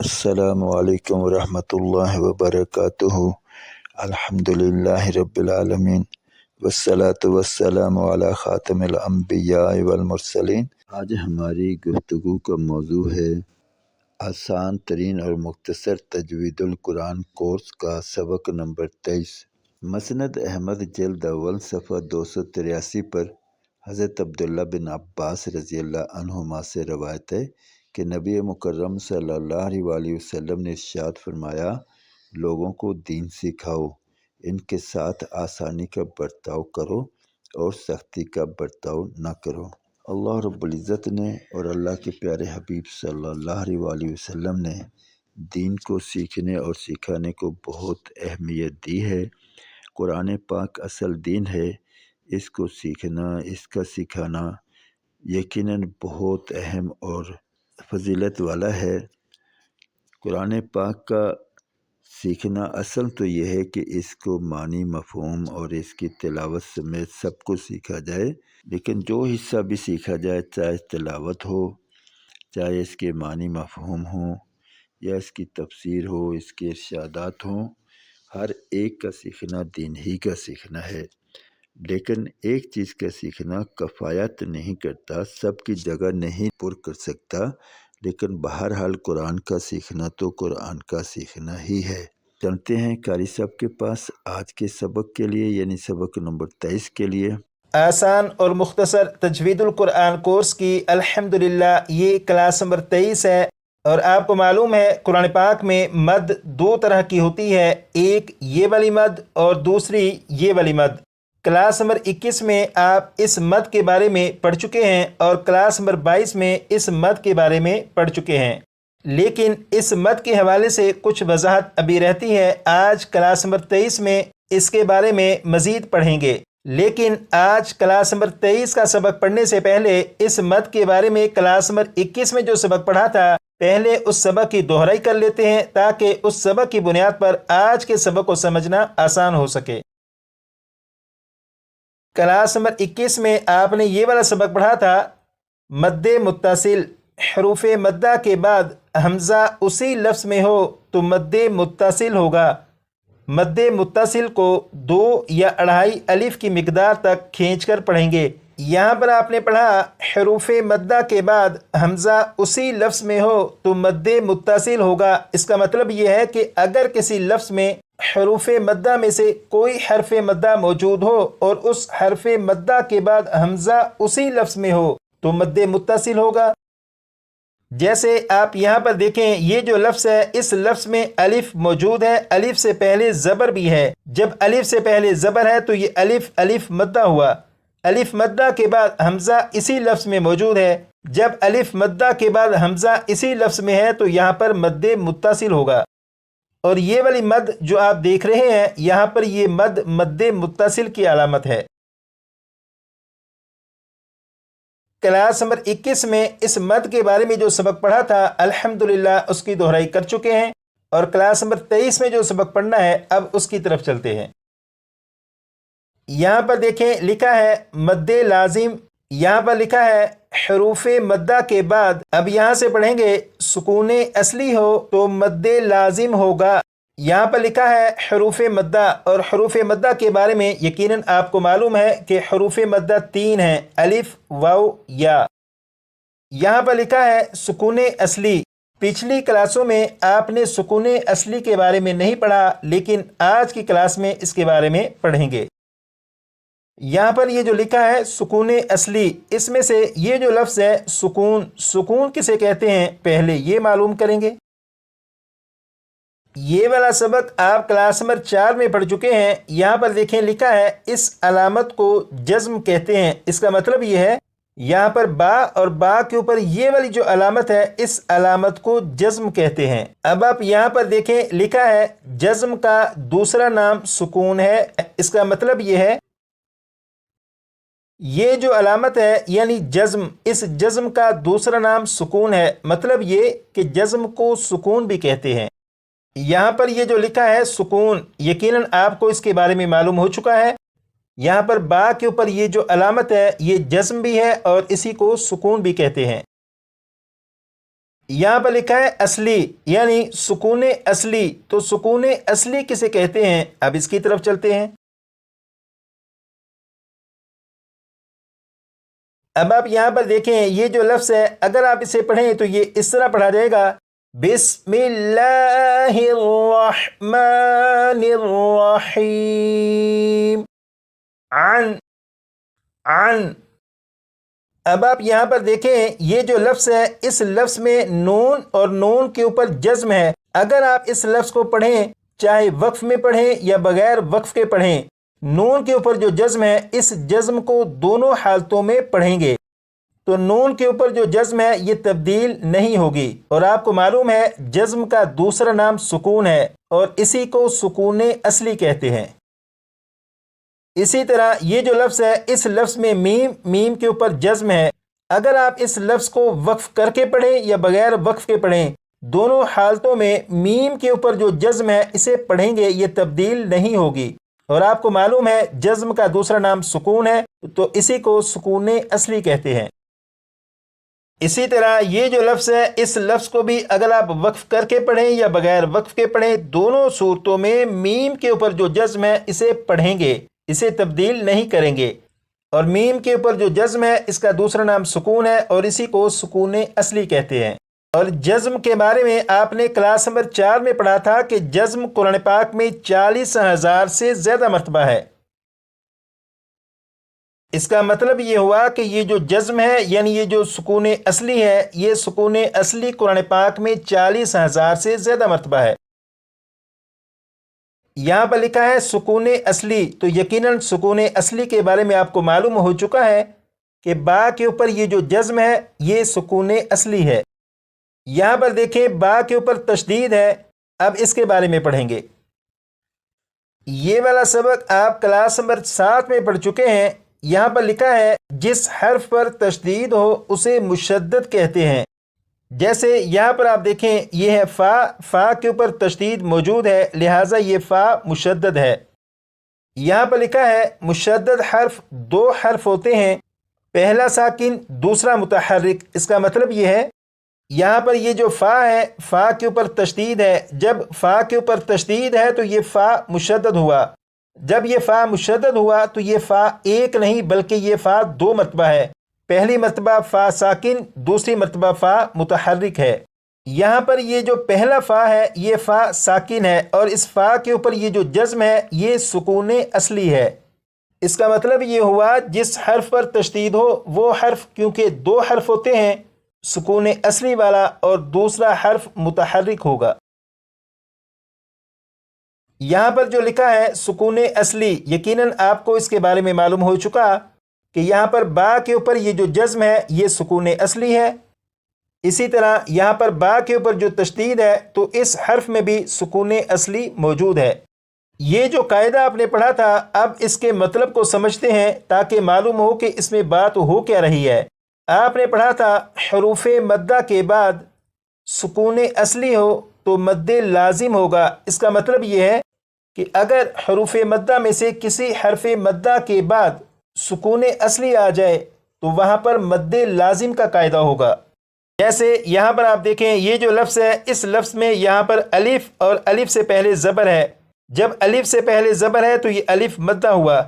السلام علیکم ورحمۃ اللہ وبرکاتہ۔ الحمدللہ رب العالمین والصلاة والسلام علی خاتم الانبیاء والمرسلین۔ آج ہماری گفتگو کا موضوع ہے آسان ترین اور مختصر تجوید القرآن کورس کا سبق نمبر 23۔ مسند احمد جلد اول صفحہ 283 پر حضرت عبداللہ بن عباس رضی اللہ عنہما سے روایت ہے کہ نبی مکرم صلی اللہ علیہ وآلہ وسلم نے ارشاد فرمایا، لوگوں کو دین سکھاؤ، ان کے ساتھ آسانی کا برتاؤ کرو اور سختی کا برتاؤ نہ کرو۔ اللہ رب العزت نے اور اللہ کے پیارے حبیب صلی اللہ علیہ وآلہ وسلم نے دین کو سیکھنے اور سکھانے کو بہت اہمیت دی ہے۔ قرآن پاک اصل دین ہے، اس کو سیکھنا، اس کا سکھانا یقیناً بہت اہم اور فضیلت والا ہے۔ قرآن پاک کا سیکھنا اصل تو یہ ہے کہ اس کو معنی مفہوم اور اس کی تلاوت سمیت سب کو سیکھا جائے، لیکن جو حصہ بھی سیکھا جائے، چاہے تلاوت ہو، چاہے اس کے معنی مفہوم ہوں، یا اس کی تفسیر ہو، اس کے ارشادات ہوں، ہر ایک کا سیکھنا دین ہی کا سیکھنا ہے۔ لیکن ایک چیز کا سیکھنا کفایت نہیں کرتا، سب کی جگہ نہیں پر کر سکتا، لیکن بہرحال قرآن کا سیکھنا تو قرآن کا سیکھنا ہی ہے۔ چلتے ہیں قاری صاحب کے پاس آج کے سبق کے لیے، یعنی سبق نمبر 23 کے لیے۔ آسان اور مختصر تجوید القرآن کورس کی الحمدللہ یہ کلاس نمبر 23 ہے، اور آپ کو معلوم ہے قرآن پاک میں مد دو طرح کی ہوتی ہے، ایک یہ والی مد اور دوسری یہ والی مد۔ کلاس نمبر 21 میں آپ اس مد کے بارے میں پڑھ چکے ہیں، اور کلاس نمبر 22 میں اس مد کے بارے میں پڑھ چکے ہیں، لیکن اس مد کے حوالے سے کچھ وضاحت ابھی رہتی ہے۔ آج کلاس نمبر 23 میں اس کے بارے میں مزید پڑھیں گے، لیکن آج کلاس نمبر 23 کا سبق پڑھنے سے پہلے اس مد کے بارے میں کلاس نمبر 21 میں جو سبق پڑھا تھا، پہلے اس سبق کی دہرائی کر لیتے ہیں تاکہ اس سبق کی بنیاد پر آج کے سبق کو سمجھنا آسان ہو سکے۔ کلاس نمبر 21 میں آپ نے یہ والا سبق پڑھا تھا، مد متصل، حروف مدہ کے بعد حمزہ اسی لفظ میں ہو تو مد متصل ہوگا۔ مد متصل کو 2 یا 2.5 الف کی مقدار تک کھینچ کر پڑھیں گے۔ یہاں پر آپ نے پڑھا حروف مدہ کے بعد حمزہ اسی لفظ میں ہو تو مد متصل ہوگا۔ اس کا مطلب یہ ہے کہ اگر کسی لفظ میں حروف مدہ میں سے کوئی حرف مدہ موجود ہو اور اس حرف مدہ کے بعد حمزہ اسی لفظ میں ہو تو مد متصل ہوگا۔ جیسے آپ یہاں پر دیکھیں، یہ جو لفظ ہے اس لفظ میں الف موجود ہے، الف سے پہلے زبر بھی ہے۔ جب الف سے پہلے زبر ہے تو یہ الف الف مدہ ہوا۔ الف مدہ کے بعد حمزہ اسی لفظ میں موجود ہے، جب الف مدہ کے بعد حمزہ اسی لفظ میں ہے تو یہاں پر مد متصل ہوگا۔ اور یہ والی مد جو آپ دیکھ رہے ہیں یہاں پر، یہ مد مد متصل کی علامت ہے۔ کلاس نمبر 21 میں اس مد کے بارے میں جو سبق پڑھا تھا الحمدللہ اس کی دہرائی کر چکے ہیں، اور کلاس نمبر 23 میں جو سبق پڑھنا ہے اب اس کی طرف چلتے ہیں۔ یہاں پر دیکھیں لکھا ہے مد لازم، یہاں پر لکھا ہے حروف مدہ کے بعد، اب یہاں سے پڑھیں گے سکون اصلی ہو تو مد لازم ہوگا۔ یہاں پر لکھا ہے حروف مدہ، اور حروف مدہ کے بارے میں یقیناً آپ کو معلوم ہے کہ حروف مدہ 3 ہیں، الف، واو، یا۔ یہاں پر لکھا ہے سکون اصلی۔ پچھلی کلاسوں میں آپ نے سکون اصلی کے بارے میں نہیں پڑھا، لیکن آج کی کلاس میں اس کے بارے میں پڑھیں گے۔ یہاں پر یہ جو لکھا ہے سکون اصلی، اس میں سے یہ جو لفظ ہے سکون، سکون کسے کہتے ہیں پہلے یہ معلوم کریں گے۔ یہ والا سبق آپ کلاس نمبر 4 میں پڑھ چکے ہیں۔ یہاں پر دیکھیں لکھا ہے اس علامت کو جزم کہتے ہیں۔ اس کا مطلب یہ ہے یہاں پر با اور با کے اوپر یہ والی جو علامت ہے اس علامت کو جزم کہتے ہیں۔ اب آپ یہاں پر دیکھیں لکھا ہے جزم کا دوسرا نام سکون ہے۔ اس کا مطلب یہ ہے یہ جو علامت ہے یعنی جزم، اس جزم کا دوسرا نام سکون ہے، مطلب یہ کہ جزم کو سکون بھی کہتے ہیں۔ یہاں پر یہ جو لکھا ہے سکون، یقیناً آپ کو اس کے بارے میں معلوم ہو چکا ہے۔ یہاں پر با کے اوپر یہ جو علامت ہے یہ جزم بھی ہے اور اسی کو سکون بھی کہتے ہیں۔ یہاں پر لکھا ہے اصلی یعنی سکون اصلی، تو سکون اصلی کسے کہتے ہیں؟ اب اس کی طرف چلتے ہیں۔ اب آپ یہاں پر دیکھیں یہ جو لفظ ہے اگر آپ اسے پڑھیں تو یہ اس طرح پڑھا جائے گا، بسم اللہ الرحمن الرحیم، عن۔ اب آپ یہاں پر دیکھیں یہ جو لفظ ہے اس لفظ میں نون اور نون کے اوپر جزم ہے۔ اگر آپ اس لفظ کو پڑھیں چاہے وقف میں پڑھیں یا بغیر وقف کے پڑھیں، نون کے اوپر جو جزم ہے اس جزم کو دونوں حالتوں میں پڑھیں گے تو نون کے اوپر جو جزم ہے یہ تبدیل نہیں ہوگی، اور آپ کو معلوم ہے جزم کا دوسرا نام سکون ہے اور اسی کو سکون اصلی کہتے ہیں۔ اسی طرح یہ جو لفظ ہے اس لفظ میں میم کے اوپر جزم ہے۔ اگر آپ اس لفظ کو وقف کر کے پڑھیں یا بغیر وقف کے پڑھیں، دونوں حالتوں میں میم کے اوپر جو جزم ہے اسے پڑھیں گے، یہ تبدیل نہیں ہوگی، اور آپ کو معلوم ہے جزم کا دوسرا نام سکون ہے تو اسی کو سکون اصلی کہتے ہیں۔ اسی طرح یہ جو لفظ ہے اس لفظ کو بھی اگر آپ وقف کر کے پڑھیں یا بغیر وقف کے پڑھیں، دونوں صورتوں میں میم کے اوپر جو جزم ہے اسے پڑھیں گے، اسے تبدیل نہیں کریں گے، اور میم کے اوپر جو جزم ہے اس کا دوسرا نام سکون ہے اور اسی کو سکون اصلی کہتے ہیں۔ اور جزم کے بارے میں آپ نے کلاس نمبر 4 میں پڑھا تھا کہ جزم قرآن پاک میں 40,000 سے زیادہ مرتبہ ہے۔ اس کا مطلب یہ ہوا کہ یہ جو جزم ہے یعنی یہ جو سکون اصلی ہے، یہ سکون اصلی قرآن پاک میں 40,000 سے زیادہ مرتبہ ہے۔ یہاں پر لکھا ہے سکون اصلی، تو یقیناً سکون اصلی کے بارے میں آپ کو معلوم ہو چکا ہے کہ با کے اوپر یہ جو جزم ہے یہ سکون اصلی ہے۔ یہاں پر دیکھیں با کے اوپر تشدید ہے، اب اس کے بارے میں پڑھیں گے۔ یہ والا سبق آپ کلاس نمبر 7 میں پڑھ چکے ہیں۔ یہاں پر لکھا ہے جس حرف پر تشدید ہو اسے مشدد کہتے ہیں۔ جیسے یہاں پر آپ دیکھیں یہ ہے فا کے اوپر تشدید موجود ہے لہٰذا یہ فا مشدد ہے۔ یہاں پر لکھا ہے مشدد حرف 2 حرف ہوتے ہیں، پہلا ساکن دوسرا متحرک۔ اس کا مطلب یہ ہے یہاں پر یہ جو فا ہے فا کے اوپر تشدید ہے، جب فا کے اوپر تشدید ہے تو یہ فا مشدد ہوا، جب یہ فا مشدد ہوا تو یہ فا ایک نہیں بلکہ یہ فا 2 مرتبہ ہے، پہلی مرتبہ فا ساکن، دوسری مرتبہ فا متحرک ہے۔ یہاں پر یہ جو پہلا فا ہے یہ فا ساکن ہے اور اس فا کے اوپر یہ جو جزم ہے یہ سکون اصلی ہے۔ اس کا مطلب یہ ہوا جس حرف پر تشدید ہو وہ حرف، کیونکہ 2 حرف ہوتے ہیں، سکون اصلی والا اور دوسرا حرف متحرک ہوگا۔ یہاں پر جو لکھا ہے سکون اصلی، یقیناً آپ کو اس کے بارے میں معلوم ہو چکا کہ یہاں پر با کے اوپر یہ جو جزم ہے یہ سکون اصلی ہے۔ اسی طرح یہاں پر با کے اوپر جو تشدید ہے تو اس حرف میں بھی سکون اصلی موجود ہے۔ یہ جو قاعدہ آپ نے پڑھا تھا اب اس کے مطلب کو سمجھتے ہیں تاکہ معلوم ہو کہ اس میں بات ہو کیا رہی ہے۔ آپ نے پڑھا تھا حروف مدہ کے بعد سکون اصلی ہو تو مد لازم ہوگا۔ اس کا مطلب یہ ہے کہ اگر حروف مدہ میں سے کسی حرف مدہ کے بعد سکون اصلی آ جائے تو وہاں پر مد لازم کا قاعدہ ہوگا۔ جیسے یہاں پر آپ دیکھیں یہ جو لفظ ہے اس لفظ میں یہاں پر الف اور الف سے پہلے زبر ہے، جب الف سے پہلے زبر ہے تو یہ الف مدہ ہوا،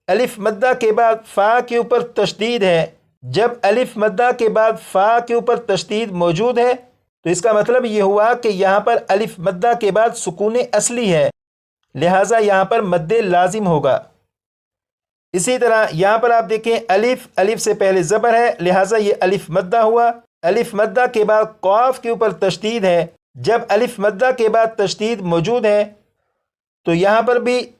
الف مدہ کے بعد فا کے اوپر تشدید ہے، جب الف مدہ کے بعد فا کے اوپر تشدید موجود ہے تو اس کا مطلب یہ ہوا کہ یہاں پر الف مدہ کے بعد سکون اصلی ہے لہٰذا یہاں پر مد لازم ہوگا۔ اسی طرح یہاں پر آپ دیکھیں الف سے پہلے زبر ہے لہٰذا یہ الف مدہ ہوا، الف مدہ کے بعد قاف کے اوپر تشدید ہے، جب الف مدہ کے بعد تشدید موجود ہے تو یہاں پر بھی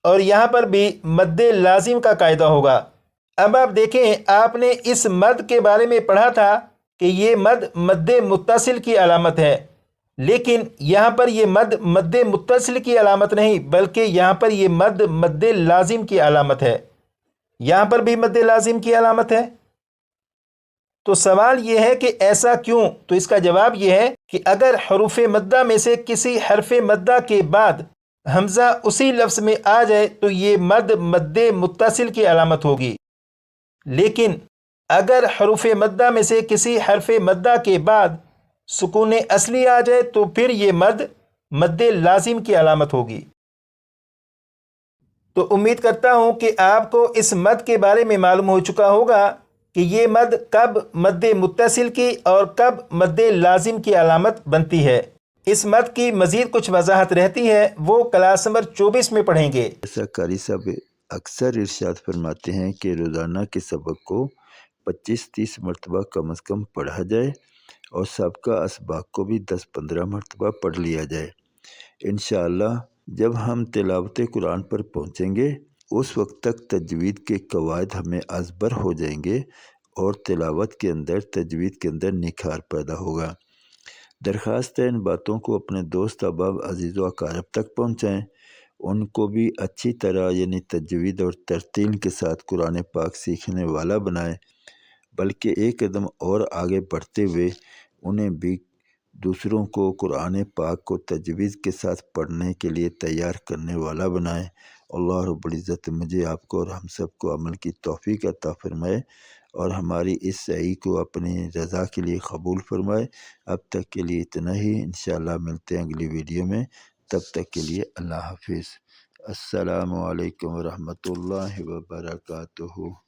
اور یہاں پر بھی مد لازم کا قاعدہ ہوگا۔ اب آپ دیکھیں آپ نے اس مد کے بارے میں پڑھا تھا کہ یہ مد متصل کی علامت ہے، لیکن یہاں پر یہ مد متصل کی علامت نہیں بلکہ یہاں پر یہ مد لازم کی علامت ہے، یہاں پر بھی مد لازم کی علامت ہے۔ تو سوال یہ ہے کہ ایسا کیوں؟ تو اس کا جواب یہ ہے کہ اگر حروف مدہ میں سے کسی حرف مدہ کے بعد حمزہ اسی لفظ میں آ جائے تو یہ مد متصل کی علامت ہوگی، لیکن اگر حروف مدہ میں سے کسی حرف مدہ کے بعد سکون اصلی آ جائے تو پھر یہ مد لازم کی علامت ہوگی۔ تو امید کرتا ہوں کہ آپ کو اس مد کے بارے میں معلوم ہو چکا ہوگا کہ یہ مد کب مد متصل کی اور کب مد لازم کی علامت بنتی ہے۔ اس مد کی مزید کچھ وضاحت رہتی ہے، وہ کلاس نمبر 24 میں پڑھیں گے۔ ایسا قاری صاحب اکثر ارشاد فرماتے ہیں کہ روزانہ کے سبق کو 25-30 مرتبہ کم از کم پڑھا جائے اور سابقہ اسباق کو بھی 10-15 مرتبہ پڑھ لیا جائے۔ انشاءاللہ جب ہم تلاوت قرآن پر پہنچیں گے اس وقت تک تجوید کے قواعد ہمیں ازبر ہو جائیں گے اور تلاوت کے اندر تجوید کے اندر نکھار پیدا ہوگا۔ درخواست ہے ان باتوں کو اپنے دوست احباب عزیز و اقارب تک پہنچائیں، ان کو بھی اچھی طرح یعنی تجوید اور ترتیل کے ساتھ قرآن پاک سیکھنے والا بنائیں، بلکہ ایک قدم اور آگے بڑھتے ہوئے انہیں بھی دوسروں کو قرآن پاک کو تجوید کے ساتھ پڑھنے کے لیے تیار کرنے والا بنائیں۔ اللہ رب العزت مجھے آپ کو اور ہم سب کو عمل کی توفیق عطا فرمائے اور ہماری اس سعی کو اپنی رضا کے لیے قبول فرمائے۔ اب تک کے لیے اتنا ہی، انشاءاللہ ملتے ہیں اگلی ویڈیو میں، تب تک کے لیے اللہ حافظ۔ السلام علیکم ورحمۃ اللہ وبرکاتہ۔